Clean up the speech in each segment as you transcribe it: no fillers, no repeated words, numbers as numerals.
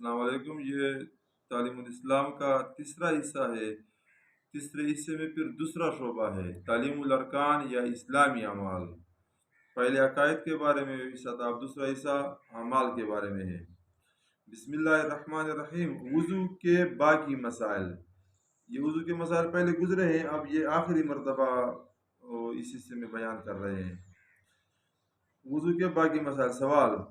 السلام علیکم۔ یہ تعلیم الاسلام کا تیسرا حصہ ہے۔ تیسرے حصے میں پھر دوسرا شعبہ ہے تعلیم الارکان یا اسلامی اعمال۔ پہلے عقائد کے بارے میں حصہ تھا، اب دوسرا حصہ اعمال کے بارے میں ہے۔ بسم اللہ الرحمن الرحیم۔ وضو کے باقی مسائل۔ یہ وضو کے مسائل پہلے گزرے ہیں، اب یہ آخری مرتبہ اس حصے میں بیان کر رہے ہیں۔ وضو کے باقی مسائل۔ سوال: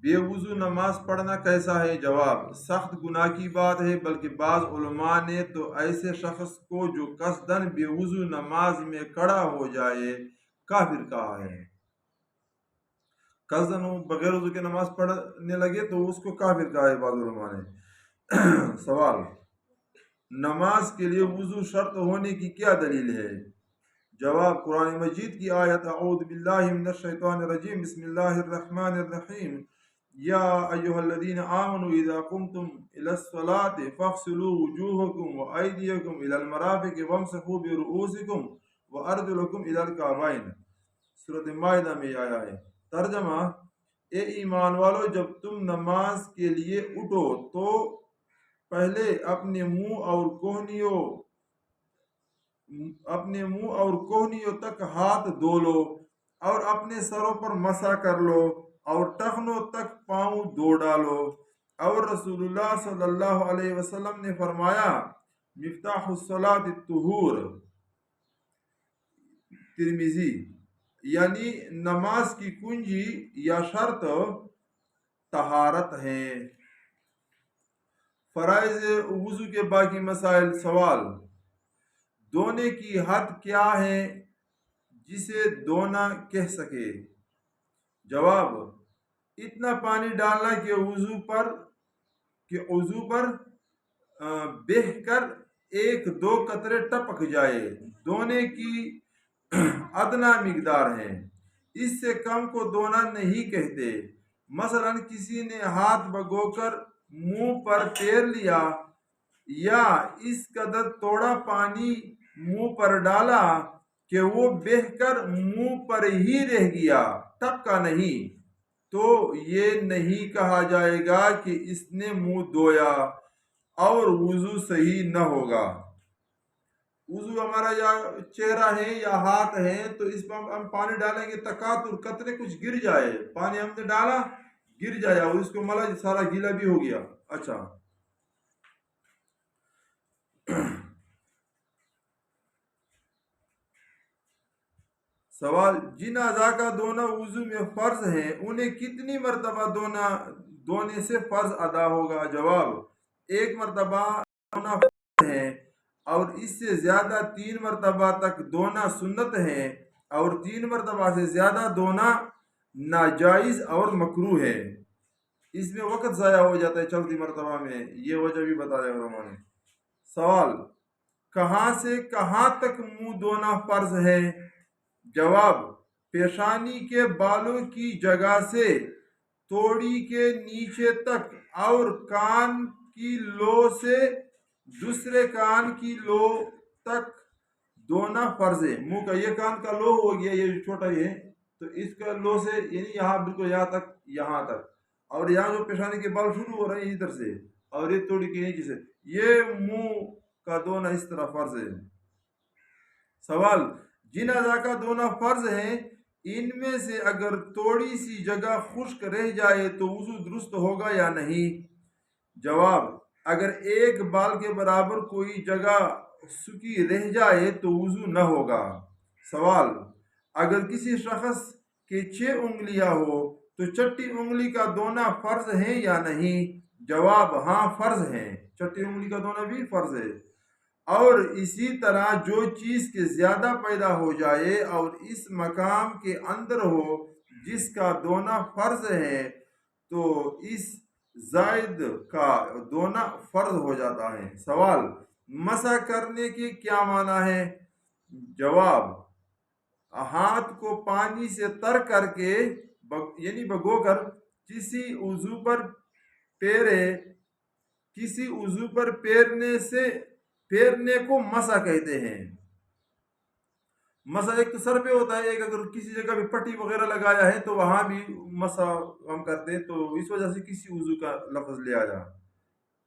بے وضو نماز پڑھنا کیسا ہے؟ جواب: سخت گناہ کی بات ہے، بلکہ بعض علماء نے تو ایسے شخص کو جو قصدن بے وضو نماز میں کھڑا ہو جائے کافر کہا ہے۔ قصدن بغیر وضو کے نماز پڑھنے لگے تو اس کو کافر کہا ہے بعض علماء نے۔ سوال: نماز کے لیے وضو شرط ہونے کی کیا دلیل ہے؟ جواب: قرآن مجید کی آیت اعوذ باللہ من الشیطان الرجیم بسم اللہ الرحمن الرحیم یا ایہا الذین آمنوا اذا قمتم الی الصلاۃ فاغسلوا وجوہکم وایدیکم الی المرافق وامسحوا برؤوسکم وارجلکم الی الکعبین۔ سورۃ مائدہ میں آیا ہے۔ ترجمہ: اے ایمان والو، جب تم نماز کے لیے اٹھو تو پہلے اپنے منہ اور کوہنیوں تک ہاتھ دھو لو اور اپنے سروں پر مسح کر لو اور ٹخنوں تک پاؤں دھو ڈالو۔ اور رسول اللہ صلی اللہ علیہ وسلم نے فرمایا: مفتاح الصلاۃ الطہور۔ ترمذی۔ یعنی نماز کی کنجی یا شرط طہارت ہے۔ فرائض وضو کے باقی مسائل۔ سوال: دھونے کی حد کیا ہے جسے دھونا کہہ سکے؟ جواب: اتنا پانی ڈالنا کہ وضو پر بہہ کر ایک دو قطرے ٹپک جائے، دھونے کی ادنا مقدار ہے۔ اس سے کم کو دھونا نہیں کہتے۔ مثلا کسی نے ہاتھ بھگو کر منہ پر پھیر لیا یا اس قدر تھوڑا پانی منہ پر ڈالا کہ وہ بہہ کر منہ پر ہی رہ گیا، ٹپکا نہیں، تو یہ نہیں کہا جائے گا کہ اس نے منہ دھویا اور وضو صحیح نہ ہوگا۔ وضو ہمارا یا چہرہ ہے یا ہاتھ ہے تو اس پر ہم پانی ڈالیں گے، تکاتر قطرے کچھ گر جائے، پانی ہم نے ڈالا گر جائے اور اس کو ملا سارا گیلا بھی ہو گیا۔ اچھا، سوال: جن اعضاء کا دھونا وضو میں فرض ہے انہیں کتنی مرتبہ دھونے سے فرض ادا ہوگا؟ جواب: ایک مرتبہ دھونا فرض ہے اور اس سے زیادہ 3 مرتبہ تک دھونا سنت ہے، اور 3 مرتبہ سے زیادہ دھونا ناجائز اور مکروہ ہے۔ اس میں وقت ضائع ہو جاتا ہے 4 مرتبہ میں، یہ وجہ بھی بتایا علماء نے۔ سوال: کہاں سے کہاں تک منہ دھونا فرض ہے؟ جواب: پیشانی کے بالوں کی جگہ سے توڑی کے نیچے تک اور کان کی لو سے دوسرے کان کی لو تک دھونا فرض ہے۔ منہ کا یہ کان کا لو ہو گیا، یہ چھوٹا ہی ہے، تو اس کا لو سے یعنی یہاں بالکل یہاں تک، اور یہاں جو پیشانی کے بال شروع ہو رہے ہیں ادھر سے اور یہ توڑی کے نیچے سے، یہ منہ کا دھونا اس طرح فرض ہے۔ سوال: جن اعضاء کا دھونا فرض ہے ان میں سے اگر تھوڑی سی جگہ خشک رہ جائے تو وضو درست ہوگا یا نہیں؟ جواب: اگر ایک بال کے برابر کوئی جگہ سوکھی رہ جائے تو وضو نہ ہوگا۔ سوال: اگر کسی شخص کے 6 انگلیاں ہو تو چھٹی انگلی کا دھونا فرض ہے یا نہیں؟ جواب: ہاں فرض ہے، چھٹی انگلی کا دھونا بھی فرض ہے۔ اور اسی طرح جو چیز کے زیادہ پیدا ہو جائے اور اس مقام کے اندر ہو جس کا دھونا فرض ہے تو اس زائد کا دھونا فرض ہو جاتا ہے۔ سوال: مسح کرنے کے کیا معنی ہے؟ جواب: ہاتھ کو پانی سے تر کر کے یعنی بھگو کر کسی عضو پر پھیرنے کو مسح کہتے ہیں۔ مسح ایک تو سر پہ ہوتا ہے، ایک اگر کسی جگہ پہ پٹی وغیرہ لگایا ہے تو وہاں بھی مسح ہم کرتے ہیں، تو اس وجہ سے کسی عضو کا لفظ لیا جا۔